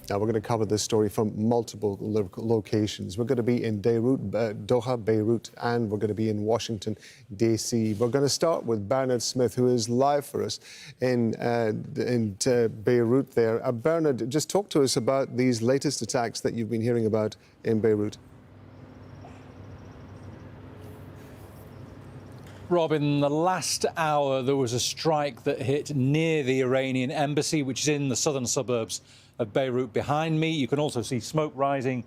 Now, we're going to cover this story from multiple locations. We're going to be in Doha, Beirut, and we're going to be in Washington, D.C. We're going to start with Bernard Smith, who is live for us in Beirut there. Bernard, just talk to us about these latest attacks that you've been hearing about in Beirut. Rob, in the last hour, there was a strike that hit near the Iranian embassy, which is in the southern suburbs of Beirut behind me. You can also see smoke rising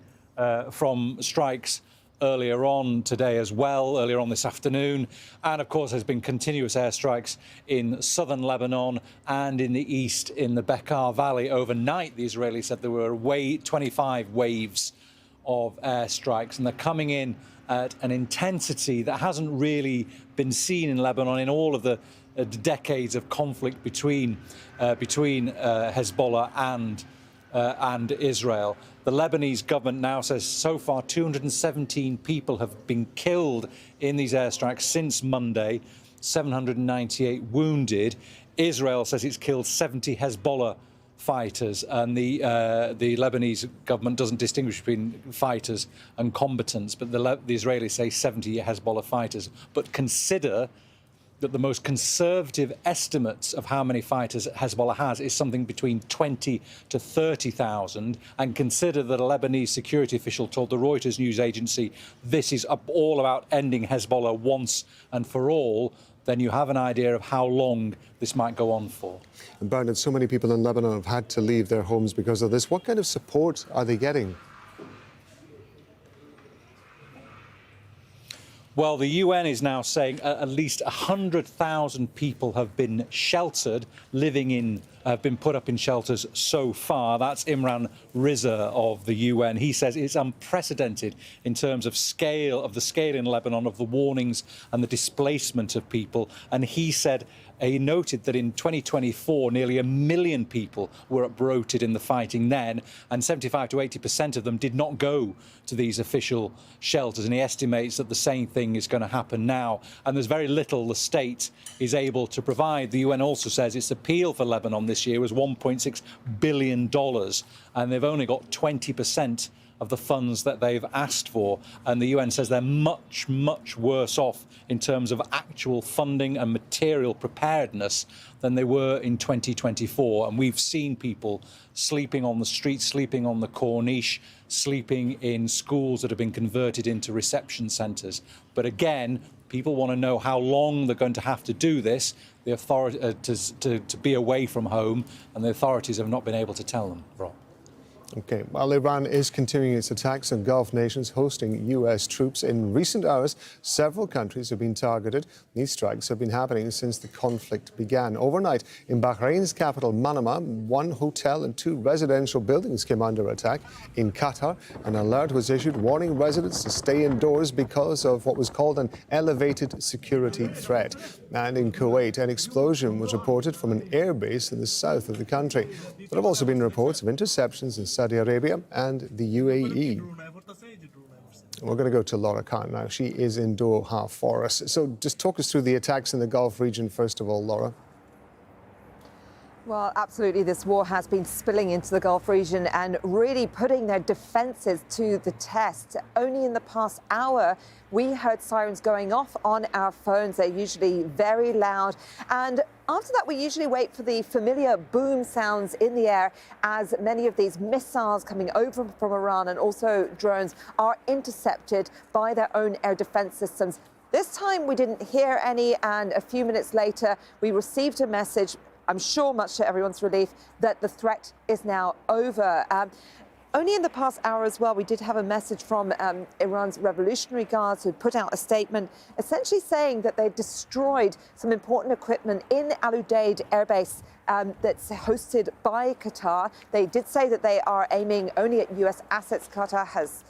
from strikes earlier on today as well, earlier on this afternoon. And, of course, there's been continuous airstrikes in southern Lebanon and in the east in the Bekaa Valley. Overnight, the Israelis said there were 25 waves of airstrikes, and they're coming in at an intensity that hasn't really been seen in Lebanon in all of the decades of conflict between Hezbollah and Israel. The Lebanese government now says so far 217 people have been killed in these airstrikes since Monday, 798 wounded. Israel says it's killed 70 Hezbollah fighters, and the Lebanese government doesn't distinguish between fighters and combatants, but the Israelis say 70 Hezbollah fighters. But consider that the most conservative estimates of how many fighters Hezbollah has is something between 20 to 30,000, and consider that a Lebanese security official told the Reuters news agency this is all about ending Hezbollah once and for all. Then you have an idea of how long this might go on for. And Bernard, so many people in Lebanon have had to leave their homes because of this. What kind of support are they getting? Well, the UN is now saying at least 100,000 people have been sheltered, have been put up in shelters so far. That's Imran Riza of the UN. He says it's unprecedented in terms of the scale in Lebanon of the warnings and the displacement of people. And he noted that in 2024, nearly 1 million people were uprooted in the fighting then, and 75 to 80% of them did not go to these official shelters. And he estimates that the same thing is going to happen now. And there's very little the state is able to provide. The UN also says its appeal for Lebanon this year was $1.6 billion, and they've only got 20% of the funds that they've asked for. And the UN says they're much, much worse off in terms of actual funding and material preparedness than they were in 2024. And we've seen people sleeping on the streets, sleeping on the Corniche, sleeping in schools that have been converted into reception centres. But again, people want to know how long they're going to have to do this, the authority to be away from home, and the authorities have not been able to tell them, Rob. OK, well, Iran is continuing its attacks on Gulf nations hosting U.S. troops. In recent hours, several countries have been targeted. These strikes have been happening since the conflict began. Overnight, in Bahrain's capital, Manama, 1 hotel and 2 residential buildings came under attack. In Qatar, an alert was issued warning residents to stay indoors because of what was called an elevated security threat. And in Kuwait, an explosion was reported from an airbase in the south of the country. There have also been reports of interceptions in Saudi Arabia and the UAE. We're going to go to Laura Khan now. She is in Doha for us. So just talk us through the attacks in the Gulf region, first of all, Laura. Well, absolutely. This war has been spilling into the Gulf region and really putting their defences to the test. Only in the past hour, we heard sirens going off on our phones. They're usually very loud. And after that, we usually wait for the familiar boom sounds in the air as many of these missiles coming over from Iran and also drones are intercepted by their own air defence systems. This time, we didn't hear any, and a few minutes later, we received a message, I'm sure much to everyone's relief, that the threat is now over. Only in the past hour as well, we did have a message from Iran's Revolutionary Guards who put out a statement essentially saying that they destroyed some important equipment in Al Udeid Air Base that's hosted by Qatar. They did say that they are aiming only at US assets. Qatar has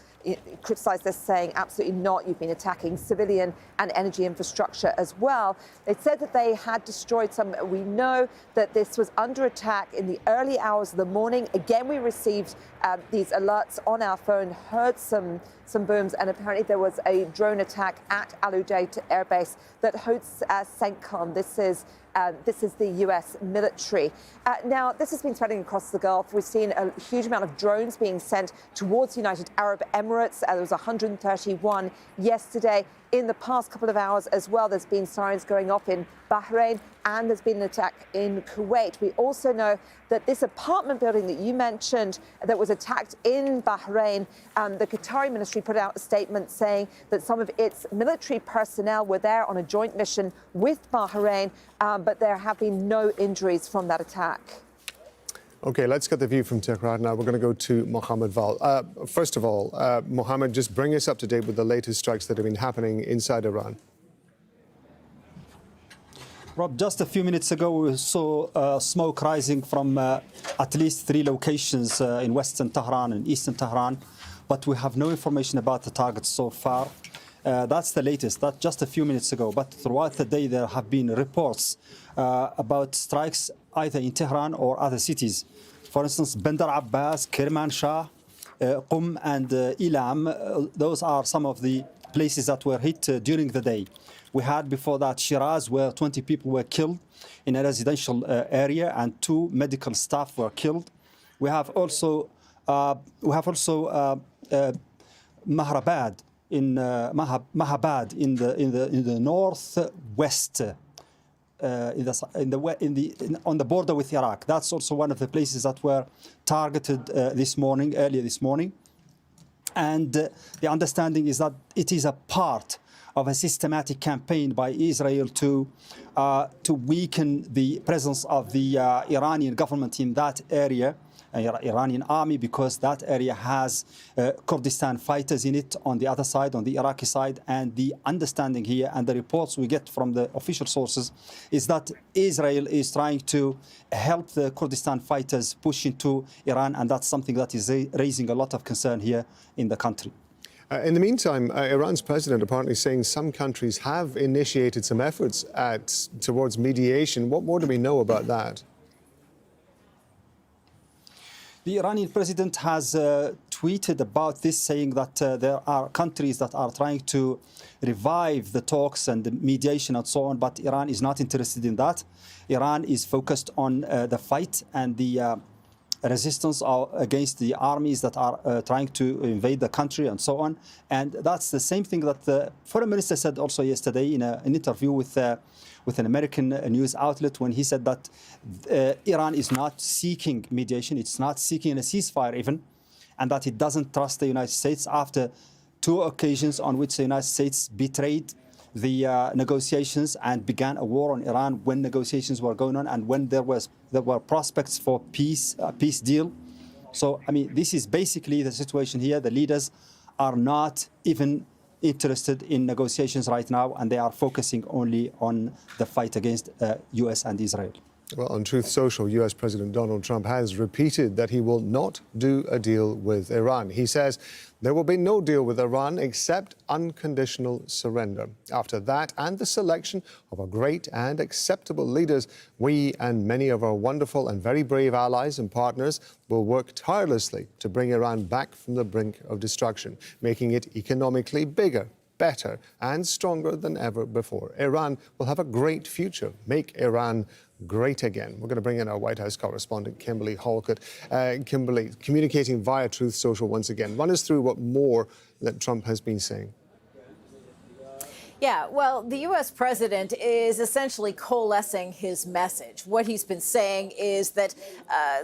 criticised this, saying absolutely not, you've been attacking civilian and energy infrastructure as well. They said that they had destroyed some. We know that this was under attack in the early hours of the morning. Again, we received these alerts on our phone, heard some booms, and apparently there was a drone attack at Al Udeid Air Base that hosts CENTCOM. This is the US military. Now, this has been spreading across the Gulf. We've seen a huge amount of drones being sent towards the United Arab Emirates. There was 131 yesterday. In the past couple of hours as well, there's been sirens going off in Bahrain, and there's been an attack in Kuwait. We also know that this apartment building that you mentioned that was attacked in Bahrain, the Qatari ministry put out a statement saying that some of its military personnel were there on a joint mission with Bahrain, but there have been no injuries from that attack. Okay, let's get the view from Tehran now. We're going to go to Mohamed Vall. First of all, Mohamed, just bring us up to date with the latest strikes that have been happening inside Iran. Rob, just a few minutes ago, we saw smoke rising from at least 3 locations in western Tehran and eastern Tehran, but we have no information about the targets so far. That's the latest. That's just a few minutes ago. But throughout the day, there have been reports about strikes either in Tehran or other cities. For instance, Bandar Abbas, Kermanshah, Qum and Ilam, those are some of the places that were hit during the day. We had before that Shiraz, where 20 people were killed in a residential area and 2 medical staff were killed. We have also Mahabad in the northwest. On the border with Iraq. That's also one of the places that were targeted earlier this morning. And the understanding is that it is a part of a systematic campaign by Israel to weaken the presence of the Iranian government in that area, Iranian army, because that area has Kurdistan fighters in it on the other side, on the Iraqi side. And the understanding here and the reports we get from the official sources is that Israel is trying to help the Kurdistan fighters push into Iran, and that's something that is raising a lot of concern here in the country. In the meantime, Iran's president apparently saying some countries have initiated some efforts towards mediation. What more do we know about that? The Iranian president has tweeted about this, saying that there are countries that are trying to revive the talks and the mediation and so on, but Iran is not interested in that. Iran is focused on the fight and the resistance against the armies that are trying to invade the country and so on. And that's the same thing that the foreign minister said also yesterday in an interview with an American news outlet, when he said that Iran is not seeking mediation, it's not seeking a ceasefire even, and that it doesn't trust the United States after 2 occasions on which the United States betrayed the negotiations and began a war on Iran when negotiations were going on and when there were prospects for peace deal. So, I mean, this is basically the situation here. The leaders are not even interested in negotiations right now, and they are focusing only on the fight against US and Israel. Well, on Truth Social, US President Donald Trump has repeated that he will not do a deal with Iran. He says there will be no deal with Iran except unconditional surrender. After that and the selection of our great and acceptable leaders, we and many of our wonderful and very brave allies and partners will work tirelessly to bring Iran back from the brink of destruction, making it economically bigger, better and stronger than ever before. Iran will have a great future. Make Iran great again. We're going to bring in our White House correspondent, Kimberly Halkett. Kimberly, communicating via Truth Social once again. Run us through what more that Trump has been saying. Yeah, well, the U.S. president is essentially coalescing his message. What he's been saying is that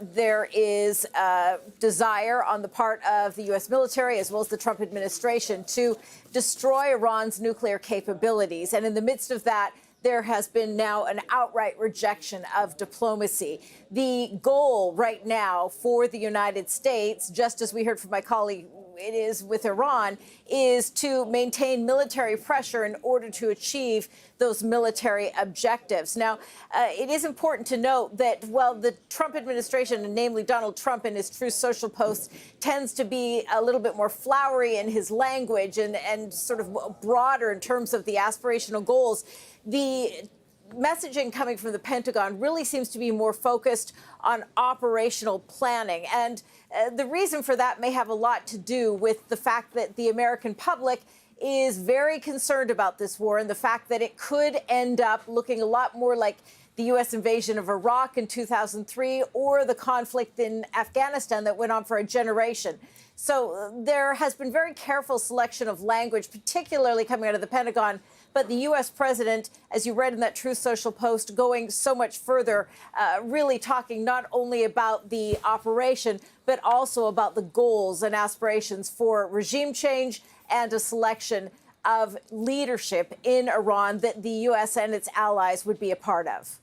there is a desire on the part of the U.S. military as well as the Trump administration to destroy Iran's nuclear capabilities. And in the midst of that, there has been now an outright rejection of diplomacy. The goal right now for the United States, just as we heard from my colleague it is with Iran, is to maintain military pressure in order to achieve those military objectives. Now, it is important to note that while the Trump administration, and namely Donald Trump in his Truth Social posts, tends to be a little bit more flowery in his language and sort of broader in terms of the aspirational goals, the messaging coming from the Pentagon really seems to be more focused on operational planning. And the reason for that may have a lot to do with the fact that the American public is very concerned about this war and the fact that it could end up looking a lot more like the U.S. invasion of Iraq in 2003 or the conflict in Afghanistan that went on for a generation. So there has been very careful selection of language, particularly coming out of the Pentagon. But the U.S. president, as you read in that Truth Social post, going so much further, really talking not only about the operation, but also about the goals and aspirations for regime change and a selection of leadership in Iran that the U.S. and its allies would be a part of.